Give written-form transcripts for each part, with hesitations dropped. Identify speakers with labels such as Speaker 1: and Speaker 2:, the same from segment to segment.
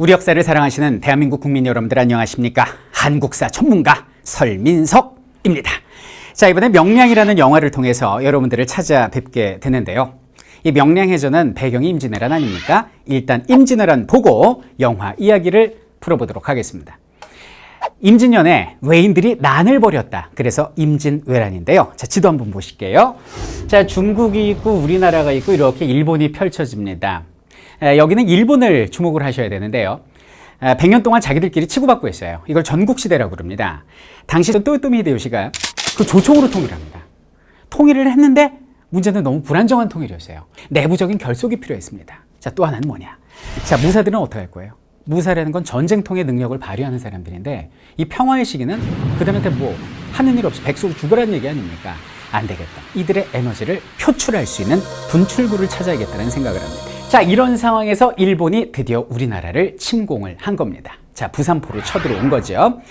Speaker 1: 우리 역사를 사랑하시는 대한민국 국민 여러분들 안녕하십니까? 한국사 전문가 설민석입니다. 자, 이번에 명량이라는 영화를 통해서 여러분들을 찾아뵙게 되는데요. 이 명량해전은 배경이 임진왜란 아닙니까? 일단 임진왜란 보고 영화 이야기를 풀어보도록 하겠습니다. 임진년에 외인들이 난을 벌였다. 그래서 임진왜란인데요. 자, 지도 한번 보실게요. 자, 중국이 있고 우리나라가 있고 이렇게 일본이 펼쳐집니다. 여기는 일본을 주목을 하셔야 되는데요. 100년 동안 자기들끼리 치고받고 있어요. 이걸 전국시대라고 그럽니다. 당시 또요토미 히데요시가 그 조총으로 통일합니다. 통일을 했는데 문제는 너무 불안정한 통일이었어요. 내부적인 결속이 필요했습니다. 자, 또 하나는 뭐냐? 자, 무사들은 어떻게 할 거예요? 무사라는 건 전쟁통의 능력을 발휘하는 사람들인데 이 평화의 시기는 그들한테 뭐 하는 일 없이 백속 죽으라는 얘기 아닙니까? 안 되겠다. 이들의 에너지를 표출할 수 있는 분출구를 찾아야겠다는 생각을 합니다. 자, 이런 상황에서 일본이 드디어 우리나라를 침공을 한 겁니다. 자, 부산포로 쳐들어온 거죠.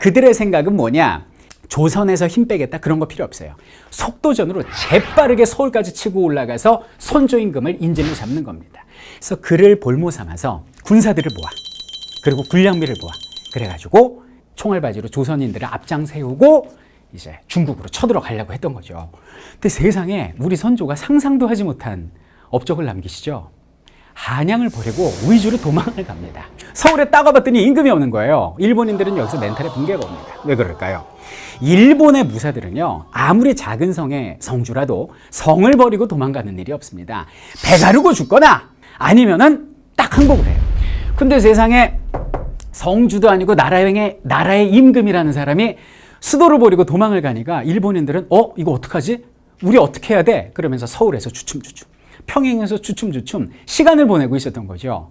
Speaker 1: 그들의 생각은 뭐냐? 조선에서 힘 빼겠다 그런 거 필요 없어요. 속도전으로 재빠르게 서울까지 치고 올라가서 선조임금을 인질로 잡는 겁니다. 그래서 그를 볼모 삼아서 군사들을 모아, 그리고 군량미를 모아, 그래가지고 총알바지로 조선인들을 앞장 세우고 이제 중국으로 쳐들어가려고 했던 거죠. 근데 세상에 우리 선조가 상상도 하지 못한 업적을 남기시죠. 한양을 버리고 위주로 도망을 갑니다. 서울에 딱 와봤더니 임금이 없는 거예요. 일본인들은 여기서 멘탈에 붕괴가 옵니다. 왜 그럴까요? 일본의 무사들은요, 아무리 작은 성의 성주라도 성을 버리고 도망가는 일이 없습니다. 배 가르고 죽거나 아니면은 딱 항복을 해요. 근데 세상에 성주도 아니고 나라의 임금이라는 사람이 수도를 버리고 도망을 가니까 일본인들은 이거 어떡하지? 우리 어떻게 해야 돼? 그러면서 서울에서 주춤주춤, 평양에서 주춤주춤 시간을 보내고 있었던 거죠.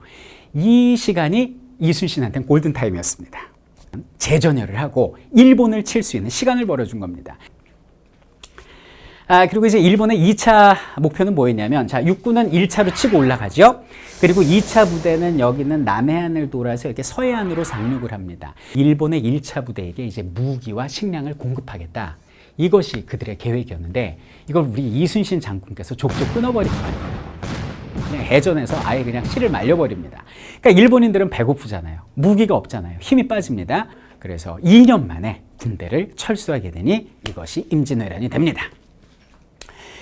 Speaker 1: 이 시간이 이순신한테는 골든타임이었습니다. 재전열을 하고 일본을 칠 수 있는 시간을 벌어준 겁니다. 그리고 이제 일본의 2차 목표는 뭐였냐면, 자, 육군은 1차로 치고 올라가죠. 그리고 2차 부대는 여기는 남해안을 돌아서 이렇게 서해안으로 상륙을 합니다. 일본의 1차 부대에게 이제 무기와 식량을 공급하겠다. 이것이 그들의 계획이었는데 이걸 우리 이순신 장군께서 족족 끊어버린 거예요. 그냥 해전에서 아예 그냥 씨를 말려버립니다. 그러니까 일본인들은 배고프잖아요. 무기가 없잖아요. 힘이 빠집니다. 그래서 2년 만에 군대를 철수하게 되니 이것이 임진왜란이 됩니다.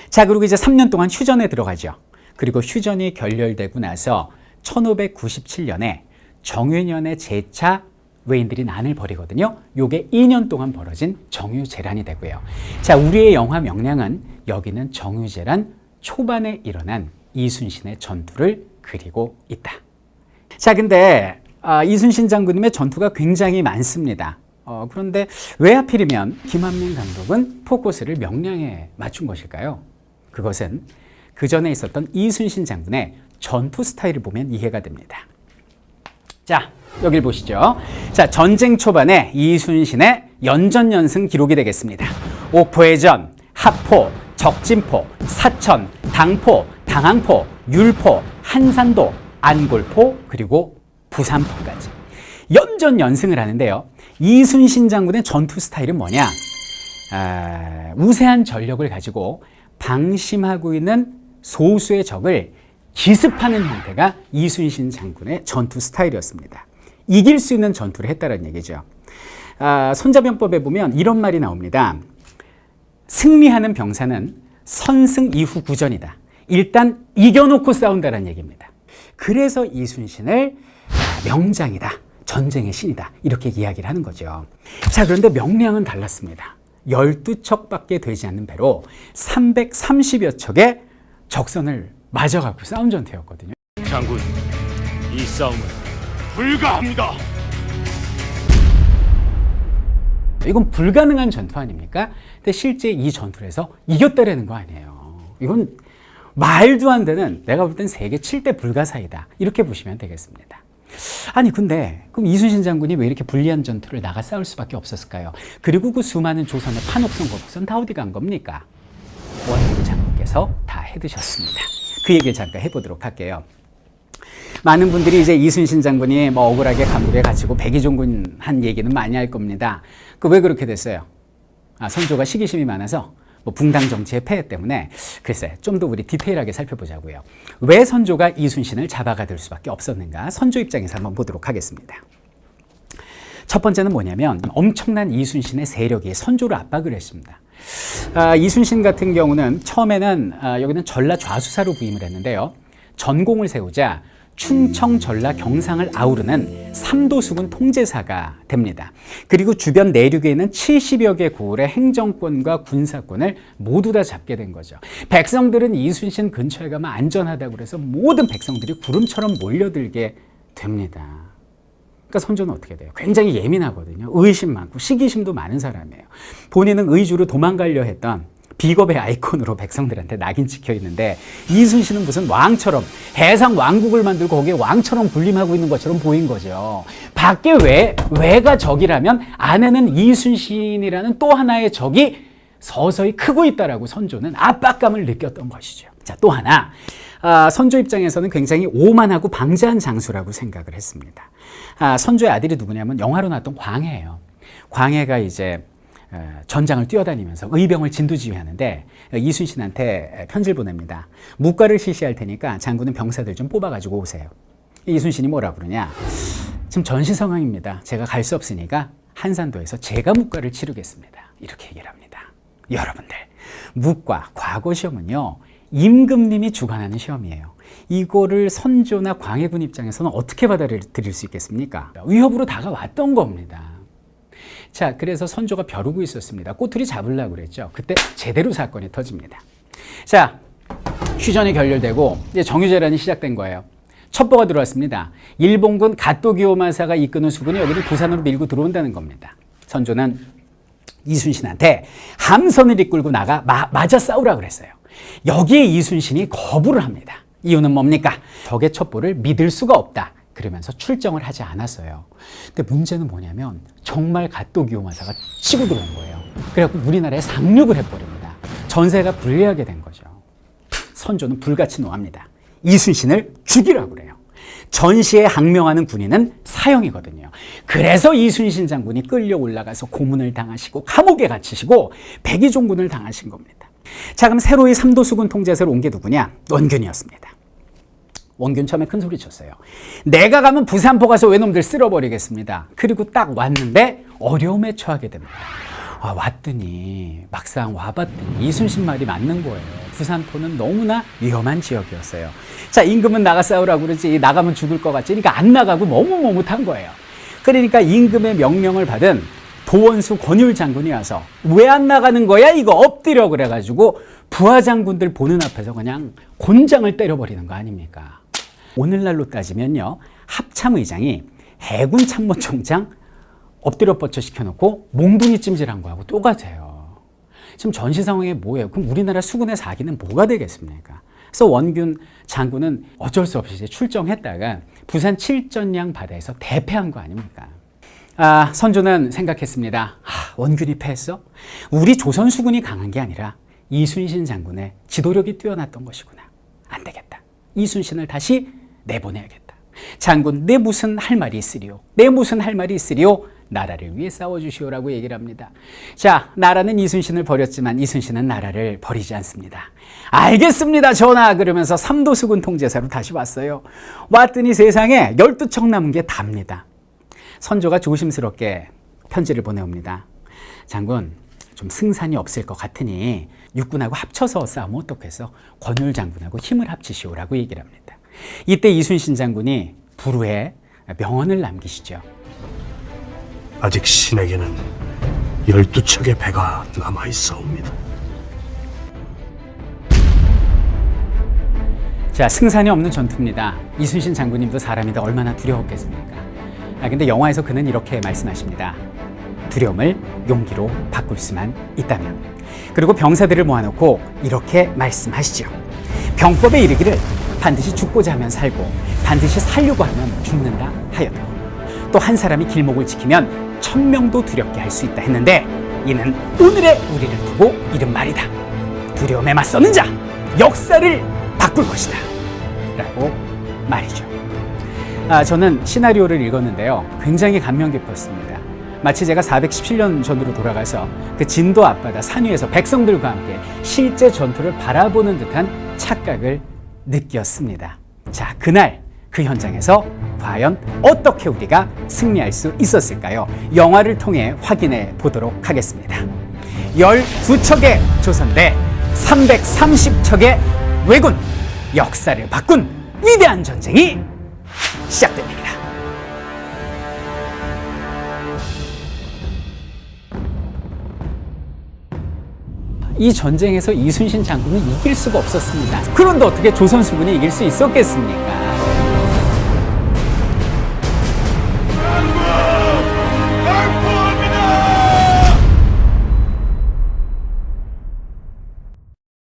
Speaker 1: 자, 그리고 이제 3년 동안 휴전에 들어가죠. 그리고 휴전이 결렬되고 나서 1597년에 정유년의 제차 외인들이 난을 벌이거든요. 요게 2년 동안 벌어진 정유재란이 되고요. 자, 우리의 영화 명량은 여기는 정유재란 초반에 일어난 이순신의 전투를 그리고 있다. 자, 근데 이순신 장군님의 전투가 굉장히 많습니다. 그런데 왜 하필이면 김한민 감독은 포커스를 명량에 맞춘 것일까요? 그것은 그 전에 있었던 이순신 장군의 전투 스타일을 보면 이해가 됩니다. 자, 여길 보시죠. 자, 전쟁 초반에 이순신의 연전연승 기록이 되겠습니다. 오포해전, 하포, 적진포, 사천, 당포, 당항포, 율포, 한산도, 안골포, 그리고 부산포까지 연전연승을 하는데요. 이순신 장군의 전투 스타일은 뭐냐? 우세한 전력을 가지고 방심하고 있는 소수의 적을 기습하는 형태가 이순신 장군의 전투 스타일이었습니다. 이길 수 있는 전투를 했다는 얘기죠. 손자병법에 보면 이런 말이 나옵니다. 승리하는 병사는 선승 이후 구전이다. 일단 이겨놓고 싸운다는 얘기입니다. 그래서 이순신을 명장이다, 전쟁의 신이다, 이렇게 이야기를 하는 거죠. 자, 그런데 명량은 달랐습니다. 12척밖에 되지 않는 배로 330여 척의 적선을 맞아갖고 싸운 전투였거든요.
Speaker 2: 장군, 이 싸움은 불가합니다.
Speaker 1: 이건 불가능한 전투 아닙니까? 근데 실제 이 전투에서 이겼다라는 거 아니에요. 이건 말도 안 되는, 내가 볼 땐 세계 7대 불가사이다, 이렇게 보시면 되겠습니다. 아니, 근데 그럼 이순신 장군이 왜 이렇게 불리한 전투를 나가 싸울 수밖에 없었을까요? 그리고 그 수많은 조선의 판옥선, 거북선 다 어디 간 겁니까? 원효 장군께서 다 해드셨습니다. 그 얘기를 잠깐 해보도록 할게요. 많은 분들이 이제 이순신 장군이 뭐 억울하게 감옥에 갇히고 백의종군 한 얘기는 많이 할 겁니다. 그 왜 그렇게 됐어요? 선조가 시기심이 많아서 뭐 붕당 정치의 폐해 때문에 글쎄 좀 더 우리 디테일하게 살펴보자고요. 왜 선조가 이순신을 잡아가들 수밖에 없었는가? 선조 입장에서 한번 보도록 하겠습니다. 첫 번째는 뭐냐면 엄청난 이순신의 세력이 선조를 압박을 했습니다. 이순신 같은 경우는 처음에는 여기는 전라 좌수사로 부임을 했는데요. 전공을 세우자 춘청, 전라, 경상을 아우르는 삼도수군 통제사가 됩니다. 그리고 주변 내륙에 있는 70여 개 고을의 행정권과 군사권을 모두 다 잡게 된 거죠. 백성들은 이순신 근처에 가면 안전하다고 그래서 모든 백성들이 구름처럼 몰려들게 됩니다. 그러니까 선조는 어떻게 돼요? 굉장히 예민하거든요. 의심 많고 시기심도 많은 사람이에요. 본인은 의주로 도망가려 했던 비겁의 아이콘으로 백성들한테 낙인 찍혀 있는데 이순신은 무슨 왕처럼 해상 왕국을 만들고 거기에 왕처럼 군림하고 있는 것처럼 보인 거죠. 밖에 외가 적이라면 안에는 이순신이라는 또 하나의 적이 서서히 크고 있다라고 선조는 압박감을 느꼈던 것이죠. 자, 또 하나 선조 입장에서는 굉장히 오만하고 방자한 장수라고 생각을 했습니다. 선조의 아들이 누구냐면 영화로 나왔던 광해예요. 광해가 이제 전장을 뛰어다니면서 의병을 진두지휘하는데 이순신한테 편지를 보냅니다. 묵과를 실시할 테니까 장군은 병사들 좀 뽑아가지고 오세요. 이순신이 뭐라 그러냐? 지금 전시 상황입니다. 제가 갈 수 없으니까 한산도에서 제가 묵과를 치르겠습니다. 이렇게 얘기를 합니다. 여러분들, 묵과 과거 시험은요, 임금님이 주관하는 시험이에요. 이거를 선조나 광해군 입장에서는 어떻게 받아들일 수 있겠습니까? 위협으로 다가왔던 겁니다. 자, 그래서 선조가 벼르고 있었습니다. 꼬투리 잡으려고 그랬죠. 그때 제대로 사건이 터집니다. 자, 휴전이 결렬되고 이제 정유재란이 시작된 거예요. 첩보가 들어왔습니다. 일본군 갓도기요마사가 이끄는 수군이 여기를 부산으로 밀고 들어온다는 겁니다. 선조는 이순신한테 함선을 이끌고 나가 맞아 싸우라 그랬어요. 여기에 이순신이 거부를 합니다. 이유는 뭡니까? 적의 첩보를 믿을 수가 없다. 그러면서 출정을 하지 않았어요. 근데 문제는 뭐냐면 정말 갓도기요마사가 치고 들어온 거예요. 그래갖고 우리나라에 상륙을 해버립니다. 전세가 불리하게 된 거죠. 선조는 불같이 노합니다. 이순신을 죽이라고 그래요. 전시에 항명하는 군인은 사형이거든요. 그래서 이순신 장군이 끌려 올라가서 고문을 당하시고 감옥에 갇히시고 백의종군을 당하신 겁니다. 자, 그럼 새로이 삼도수군 통제사로 온 게 누구냐? 원균이었습니다. 원균 처음에 큰 소리 쳤어요. 내가 가면 부산포 가서 외놈들 쓸어버리겠습니다. 그리고 딱 왔는데 어려움에 처하게 됩니다. 왔더니 막상 와봤더니 이순신 말이 맞는 거예요. 부산포는 너무나 위험한 지역이었어요. 자, 임금은 나가 싸우라고 그러지 나가면 죽을 것 같지. 그러니까 안 나가고 머뭇머뭇한 거예요. 그러니까 임금의 명령을 받은 도원수 권율 장군이 와서 왜 안 나가는 거야? 이거 엎드려 그래가지고 부하 장군들 보는 앞에서 그냥 곤장을 때려버리는 거 아닙니까? 오늘날로 따지면요, 합참의장이 해군 참모총장 엎드려 뻗쳐 시켜놓고 몽둥이 찜질한 거하고 똑같아요. 지금 전시 상황에 뭐예요? 그럼 우리나라 수군의 사기는 뭐가 되겠습니까? 그래서 원균 장군은 어쩔 수 없이 이제 출정했다가 부산 칠전량 바다에서 대패한 거 아닙니까? 선조는 생각했습니다. 원균이 패했어? 우리 조선 수군이 강한 게 아니라 이순신 장군의 지도력이 뛰어났던 것이구나. 안 되겠다. 이순신을 다시 내보내야겠다. 장군, 내 무슨 할 말이 있으리요? 내 무슨 할 말이 있으리요? 나라를 위해 싸워주시오라고 얘기를 합니다. 자, 나라는 이순신을 버렸지만 이순신은 나라를 버리지 않습니다. 알겠습니다, 전하. 그러면서 삼도수군 통제사로 다시 왔어요. 왔더니 세상에 12척 남은 게 답니다. 선조가 조심스럽게 편지를 보내옵니다. 장군, 좀 승산이 없을 것 같으니 육군하고 합쳐서 싸우면 어떻겠어? 권율 장군하고 힘을 합치시오라고 얘기를 합니다. 이때 이순신 장군이 불후에 명언을 남기시죠.
Speaker 3: 아직 신에게는 12척의 배가 남아있사옵니다.
Speaker 1: 자, 승산이 없는 전투입니다. 이순신 장군님도 사람이다 얼마나 두려웠겠습니까? 근데 영화에서 그는 이렇게 말씀하십니다. 두려움을 용기로 바꿀 수만 있다면. 그리고 병사들을 모아놓고 이렇게 말씀하시죠. 병법에 이르기를 반드시 죽고자 하면 살고 반드시 살려고 하면 죽는다 하여도 또 한 사람이 길목을 지키면 1000명도 두렵게 할 수 있다 했는데 이는 오늘의 우리를 두고 이른 말이다. 두려움에 맞서는 자 역사를 바꿀 것이다 라고 말이죠. 저는 시나리오를 읽었는데요, 굉장히 감명 깊었습니다. 마치 제가 417년 전으로 돌아가서 그 진도 앞바다 산 위에서 백성들과 함께 실제 전투를 바라보는 듯한 착각을 느꼈습니다. 자, 그날 그 현장에서 과연 어떻게 우리가 승리할 수 있었을까요? 영화를 통해 확인해 보도록 하겠습니다. 12척의 조선대, 330척의 왜군, 역사를 바꾼 위대한 전쟁이 시작됩니다. 이 전쟁에서 이순신 장군은 이길 수가 없었습니다. 그런데 어떻게 조선 수군이 이길 수 있었겠습니까?